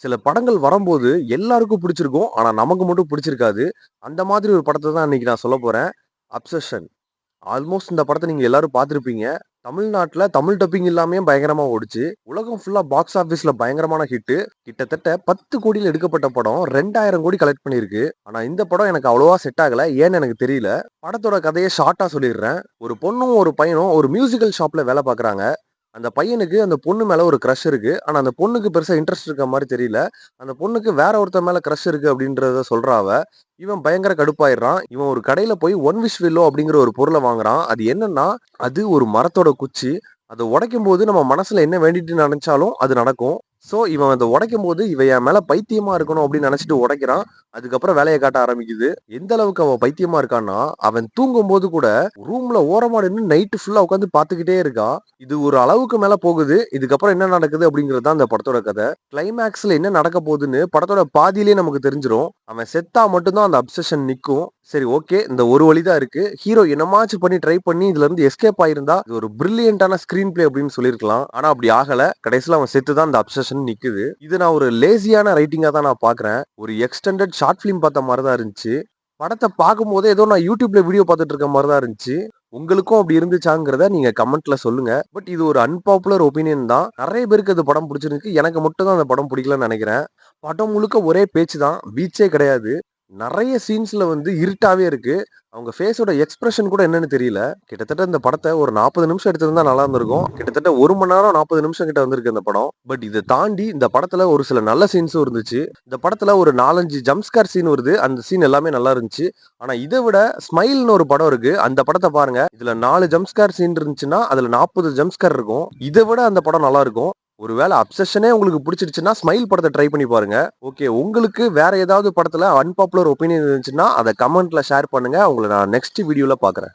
சில படங்கள் வரும்போது எல்லாருக்கும் பிடிச்சிருக்கும். ஆனா நமக்கு மட்டும் பிடிச்சிருக்காது. அந்த மாதிரி ஒரு படத்த தான் இன்னைக்கு நான் சொல்லப் போறேன். அப்சஷன். ஆல்மோஸ்ட் இந்த படத்த நீங்க எல்லாரும் பார்த்திருப்பீங்க. தமிழ்நாட்டுல தமிழ் டப்பிங் இல்லாமயே பயங்கரமா ஓடுச்சு. உலகம் ஃபுல்லா பாக்ஸ் ஆஃபிஸ்ல பயங்கரமான ஹிட்டு. கிட்டத்தட்ட 10,00,00,000ல எடுக்கப்பட்ட படம் 2,000 கோடி கலெக்ட் பண்ணியிருக்கு. ஆனா இந்த படம் எனக்கு அவ்வளவா செட் ஆகல. ஏன்னு எனக்கு தெரியல. படத்தோட கதைய ஷார்ட்டா சொல்லிடுறேன். ஒரு பொண்ணும், ஒரு பையனும் ஒரு மியூசிக்கல் ஷாப்ல வேலை பார்க்குறாங்க. அந்த பையனுக்கு அந்த பொண்ணு மேல ஒரு கிரஷ் இருக்கு. ஆனா அந்த பொண்ணுக்கு பெருசா இன்ட்ரெஸ்ட் இருக்க மாரி தெரியல. அந்த பொண்ணுக்கு வேற ஒருத்தன் மேல கிரஷ் இருக்கு அப்படின்றத சொல்றா அவ. இவன் பயங்கர கடுப்பாயிடுறான். இவன் ஒரு கடையில போய் ஒன் விஷ் வில்லோ அப்படிங்கிற ஒரு பொருள வாங்குறான். அது என்னன்னா, அது ஒரு மரத்தோட குச்சி. அத உடைக்கும்போது நம்ம மனசுல என்ன வேண்டிட்டு நெனச்சாலும் அது நடக்கும். சோ, இவன் அத உடைக்கும்போது, இவ என் மேல பைத்தியமா இருக்கணும் அப்படின்னு நெனச்சுட்டு உடைக்கிறான். அதுக்கப்புறம் வேலைய காட்ட ஆரம்பிக்குது. எந்த அளவுக்கு அவ பைத்தியமா இருக்கான்னா, அவன் தூங்கும்போது கூட ரூம்ல ஓரமா நின்னு நைட் ஃபுல்லா உட்கார்ந்து பார்த்துக்கிட்டே இருக்கா. இது ஒரு அளவுக்கு மேல போகுது. இதுக்கப்புறம் என்ன நடக்குது அப்படிங்கிறது தான் இந்த படத்தோட கதை. கிளைமாக்ஸ்ல என்ன நடக்க போகுதுன்னு படத்தோட பாதியிலேயே நமக்கு தெரிஞ்சிரும். அவன் செத்தா மட்டும் தான் அந்த அப்சஷன் நிக்கும். சரி, ஓகே. இந்த ஒரு வழி தான் இருக்கு. ஹீரோ என்னமாச்சும் பண்ணி ட்ரை பண்ணி இதுல இருந்து எஸ்கேப் ஆயிருந்தா, இது ஒரு பிரில்லியன்ட்டான ஸ்கிரீன் பிளே அப்படின்னு சொல்லியிருக்கலாம். ஆனா அப்படி ஆகல. கடைசியில அவன் செத்து தான் அந்த அப்சஷன் நிக்குது. இது நான் ஒரு லேசியான ரைட்டிங்கா தான் நான் பார்க்குறேன். ஒரு எக்ஸ்டெண்டட் ஷார்ட் ஃபிலிம் பார்த்த மாரி தான் இருந்துச்சு. படத்த பார்க்கும்போதே ஏதோ நான் YouTubeல வீடியோ பார்த்துட்டு இருக்க மாரி தான் இருந்துச்சு. உங்களுக்கும் அப்படி இருந்துச்சாங்கிறத நீங்க கமெண்ட்ல சொல்லுங்க. பட் இது ஒரு அன்பாப்புலர் ஒப்பீனியன் தான். நெறைய பேருக்கு அந்த படம் புடிச்சிருக்கு. எனக்கு மட்டும் தான் அந்த படம் பிடிக்கலன்னு நெனைக்கிறேன். படம் முழுக்க ஒரே பேச்சு தான். பீச்சே கிடையாது. நெறைய சீன்ஸ்ல வந்து இருட்டாவே இருக்கு. அவங்க ஃபேஸோட எக்ஸ்பிரஷன் கூட என்னன்னு தெரியல. கிட்டத்தட்ட இந்த படத்த ஒரு 40 நிமிஷம் எடுத்திருந்தா நல்லா இருந்திருக்கும். கிட்டத்தட்ட 1 மணி நேரம் 40 நிமிஷம் கிட்ட வந்திருக்கு இந்த படம். பட் இத தாண்டி இந்த படத்துல ஒரு சில நல்ல சீன்ஸும் இருந்துச்சு. இந்த படத்துல ஒரு 4, 5 ஜம்ப் ஸ்கேர் சீன் வருது. அந்த சீன் எல்லாமே நல்லா இருந்துச்சு. ஆனா இத விட ஸ்மைல்ன்னு ஒரு படம் இருக்கு. அந்த படத்த பாருங்க. இதுல 4 ஜம்ப் ஸ்கேர் சீன் இருந்துச்சுன்னா, அதுல 40 ஜம்ப் ஸ்கேர் இருக்கும். இத விட அந்த படம் நல்லா இருக்கும். ஒருவேள அப்சஷனே உங்களுக்கு பிடிச்சிருச்சுன்னா, ஸ்மைல் படத்த ட்ரை பண்ணி பாருங்க. ஓகே, உங்களுக்கு வேற ஏதாவது படத்துல அன்பாப்புலர் ஒப்பீனியன் இருந்துச்சுன்னா, அத கமெண்ட்ல ஷேர் பண்ணுங்க. உங்கள நான் நெக்ஸ்ட் வீடியோல பார்க்குறேன்.